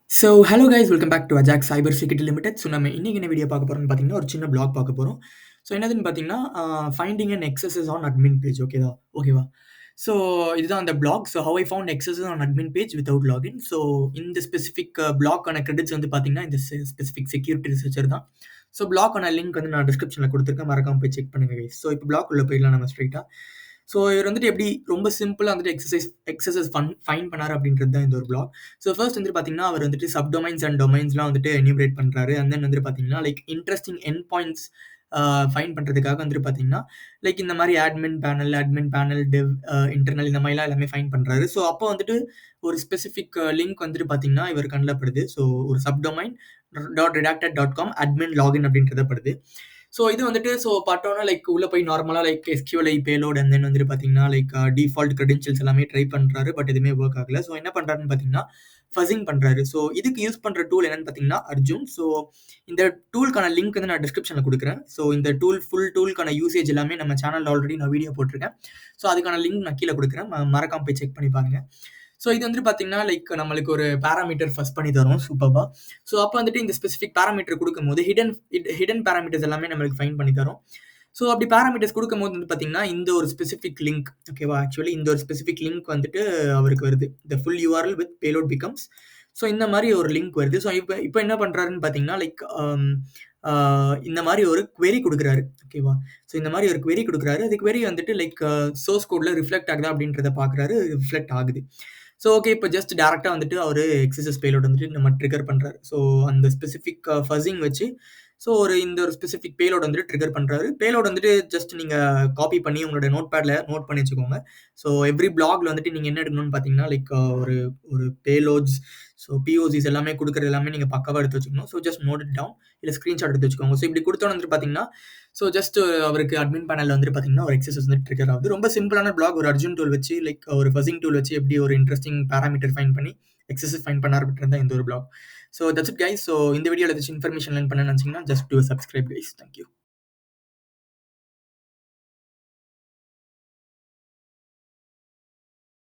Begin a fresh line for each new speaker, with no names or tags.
So hello guys welcome back to Ajak cyber security limited. So நம்ம இன்னைக்கு என்ன video பார்க்க போறோம்னு பார்த்தீங்கன்னா, ஒரு சின்ன பிளாக் பார்க்க போறோம். ஸோ என்னதுன்னு பார்த்தீங்கன்னா, finding and access on admin page ஓகேவா? ஸோ இதுதான் அந்த blog. So how I found access on admin page without login. So இந்த ஸ்பெசிஃபிக் பிளாக்கான கிரெடிட்ஸ் வந்து பார்த்தீங்கன்னா, இந்த ஸ்பெசிஃபிக் செக்யூரிட்டி ரிசர்ச்சர் தான். ஸோ பிளாக்கான லிங்க் வந்து நான் டிஸ்கிரிப்ஷன்ல குடுத்துருக்கேன். மறக்காம போய் செக் பண்ணுங்க கைஸ். ஸோ இப்போ பிளாக் உள்ள போயிடலாம் நம்ம ஸ்ட்ரெயிட்டா. ஸோ இவர் வந்துட்டு எப்படி ரொம்ப சிம்பிளா வந்துட்டு எக்ஸசைஸ் ஃபைண்ட் பண்ணாரு அப்படின்றது தான் இந்த ஒரு பிளாக். ஸோ ஃபர்ஸ்ட் வந்துட்டு பார்த்தீங்கன்னா, அவர் வந்துட்டு சப்டொமைன்ஸ் அண்ட் டொமைன்ஸ்லாம் வந்துட்டு என்யூமரேட் பண்றாரு. அண்ட் தென் வந்துட்டு பார்த்தீங்கன்னா, like interesting end points find பண்றதுக்காக வந்துட்டு பார்த்தீங்கன்னா, லைக் இந்த மாரி அட்மின் பேனல், டெவ், இன்டர்னல் இந்த மாரிலாம் எல்லாமே ஃபைண்ட் பண்றாரு. ஸோ அப்போ வந்துட்டு ஒரு ஸ்பெசிஃபிக் லிங்க் வந்துட்டு பார்த்தீங்கன்னா, இவர் கண்ல படுது. ஸோ ஒரு சப்டொமைன் .redacted.com அட்மின் லாகின் அப்படின்றத படுது. ஸோ இது வந்துட்டு பார்த்தோன்னா லைக் உள்ள போய் நார்மலா like SQLi payload and then வந்துட்டு பார்த்தீங்கன்னா, லைக் டிஃபால்ட் கிரெடென்ஷியல்ஸ் எல்லாமே ட்ரை பண்றாரு. பட் எதுவுமே ஒர்க் ஆகல. ஸோ என்ன பண்றாருன்னு பார்த்தீங்கன்னா, ஃபஸிங் பண்றாரு. ஸோ இதுக்கு யூஸ் பண்ற டூல் என்னன்னு பார்த்தீங்கன்னா, அர்ஜுன். ஸோ இந்த டூலுக்கான லிங்க் வந்து நான் டிஸ்கிரிப்ஷன்ல குடுக்குறேன். ஸோ இந்த ஃபுல் டூலுக்கான யூசேஜ் எல்லாமே நம்ம சேனல்ல ஆல்ரெடி நான் வீடியோ போட்டுருக்கேன். ஸோ அதுக்கான லிங்க் நான் கீழ குடுக்குறேன். மறக்காம போய் செக் பண்ணி பாருங்க. ஸோ இது வந்துட்டு பார்த்தீங்கன்னா, லைக் நம்மளுக்கு ஒரு பாராமீட்டர் ஃபர்ஸ்ட் பண்ணி தரும் சூப்பர்பா. ஸோ அப்போ வந்துட்டு இந்த ஸ்பெசிஃபிக் பாராமீட்டர் குடுக்கும்போது ஹிடன் பாராமீட்டர்ஸ் எல்லாமே நம்மளுக்கு ஃபைண்ட் பண்ணி தரும். ஸோ அப்படி பாராமீட்டர்ஸ் குடுக்கும்போது வந்து பார்த்தீங்கன்னா, இந்த ஒரு ஸ்பெசிஃபிக் லிங்க் ஓகேவா? ஆக்சுவலி இந்த ஒரு ஸ்பெசிஃபிக் லிங்க் வந்துட்டு அவருக்கு வருது. The full URL with payload becomes. So இந்த மாரி ஒரு லிங்க் வருது. ஸோ இப்ப என்ன பண்றாருன்னு பார்த்தீங்கன்னா, லைக் ஆ இந்த மாரி ஒரு க்வெரி குடுக்குறாரு. ஓகேவா? ஸோ இந்த மாரி ஒரு க்வெரி குடுக்குறாரு. அந்த க்வெரி வந்துட்டு லைக் சோர்ஸ் கோட்ல ரிஃப்ளெக்ட் ஆகுதா அப்படின்றத பார்க்குறாரு. ரிஃப்ளெக்ட் ஆகுது. So okay. இப்போ ஜஸ்ட் டைரக்ட்டா வந்துட்டு அவரு எக்ஸஸஸ் பேலோட் வந்துட்டு நம்ம ட்ரிகர் பண்றாரு. ஸோ அந்த ஸ்பெசிஃபிக் ஃபஸிங் வச்சு இந்த ஒரு ஸ்பெசிஃபிக் பேலோட் வந்துட்டு ட்ரிகர் பண்றாரு. பேலோட் வந்துட்டு ஜஸ்ட் நீங்க காப்பி பண்ணி உங்களோட நோட்பேட்ல நோட் பண்ணி வச்சுக்கோங்க. ஸோ எவ்ரி பிளாக்ல வந்துட்டு நீங்க என்ன எடுக்கணும்னு பார்த்தீங்கன்னா, லைக் ஒரு ஒரு பேலோட்ஸ், பிஓசிஸ் எல்லாமே குடுக்குறது எல்லாமே நீங்க பக்காவா எடுத்து வச்சுக்கணும். So just note it down. இல்ல ஸ்கிரீன்ஷாட் எடுத்து வச்சுக்கோங்க. ஸோ இப்படி குடுத்தோனே வந்துட்டு பார்த்தீங்கன்னா, ஜஸ்ட் அவருக்கு அட்மின் பேனல்ல வந்துட்டு பார்த்தீங்கன்னா, ஒரு எக்ஸஸஸ் வந்து ட்ரிகர் ஆகுது. ரொம்ப சிம்பிளான பிளாக். ஒரு அர்ஜுன் டூல் வச்சு லைக் ஒரு ஃபஸிங் டூல் வச்சு எப்படி ஒரு இன்ட்ரஸ்டிங் பாராமீட்டர் ஃபைண்ட் பண்ணி எக்ஸஸஸ் ஃபைண்ட் பண்ண ஆரம்பிக்கிறது தான் இந்த ஒரு blog. So that's it guys. So இந்த வீடியோல ஏதாச்சும் இன்ஃபர்மேஷன் லேர்ன் பண்ணணும்னு நினைச்சீங்கன்னா, just do subscribe guys. Thank you.